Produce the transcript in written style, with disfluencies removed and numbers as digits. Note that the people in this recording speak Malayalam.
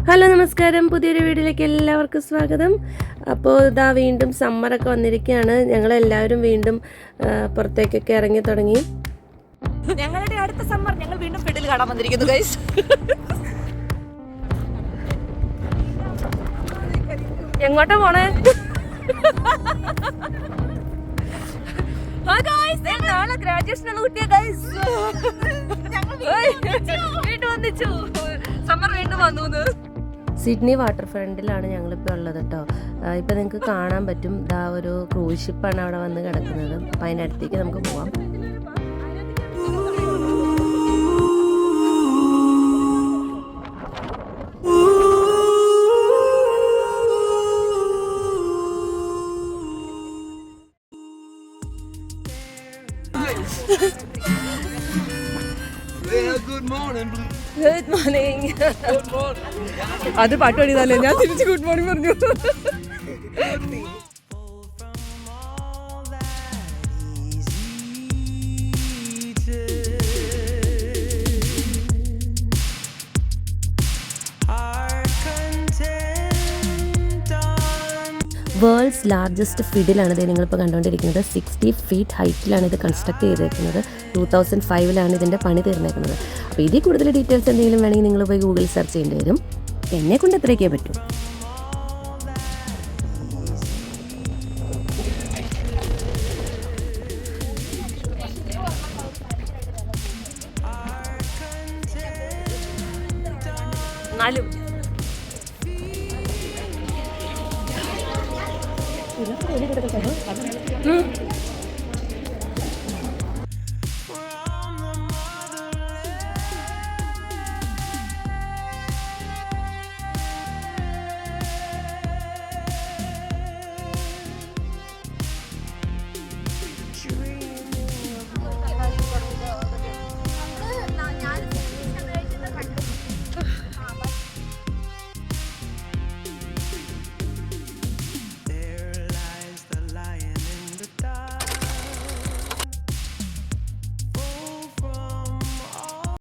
ഹലോ നമസ്കാരം, പുതിയൊരു വീഡിയോയിലേക്ക് എല്ലാവർക്കും സ്വാഗതം. അപ്പോൾ ഇതാ വീണ്ടും സമ്മറൊക്കെ വന്നിരിക്കുകയാണ്. ഞങ്ങളെല്ലാവരും വീണ്ടും പുറത്തേക്കൊക്കെ ഇറങ്ങി തുടങ്ങി. ഞങ്ങളുടെ അടുത്ത സമ്മർ ഞങ്ങൾ വീണ്ടും ഫിഡിൽ കാണാൻ വന്നിരിക്കുന്നു ഗൈസ്. എങ്ങോട്ടാ പോണേ? നാളെ ഗ്രാജുവേഷൻ കുട്ടിയ ഗൈസ്. വീണ്ടും വന്നിച്ചു, സമ്മർ വീണ്ടും വന്നു. സിഡ്നി വാട്ടർ ഫ്രണ്ടിലാണ് ഞങ്ങളിപ്പോൾ ഉള്ളത് കേട്ടോ. ഇപ്പം നിങ്ങൾക്ക് കാണാൻ പറ്റും, ഇതാ ഒരു ക്രൂസ് ഷിപ്പാണ് അവിടെ വന്ന് കിടക്കുന്നത്. അപ്പം അതിൻ്റെ അടുത്തേക്ക് നമുക്ക് പോവാം. Good morning. അത് പാട്ട് പാടിയതല്ലേ, ഞാൻ തിരിച്ച് ഗുഡ് മോർണിംഗ് പറഞ്ഞു. വേൾഡ്സ് ലാർജസ്റ്റ് ഫിഡിലാണ് ഇത് നിങ്ങളിപ്പോൾ കണ്ടുകൊണ്ടിരിക്കുന്നത്. 60 feet ഹൈറ്റിലാണ് ഇത് കൺസ്ട്രക്ട് ചെയ്തേക്കുന്നത്. 2005 ഇതിൻ്റെ പണി തീർന്നേക്കുന്നത്. അപ്പോൾ ഇതിൽ കൂടുതൽ ഡീറ്റെയിൽസ് എന്തെങ്കിലും വേണമെങ്കിൽ നിങ്ങൾ പോയി ഗൂഗിൾ സെർച്ച് ചെയ്യേണ്ടി വരും. എന്നെ കൊണ്ട് എത്രയൊക്കെ പറ്റും. എന്നാലും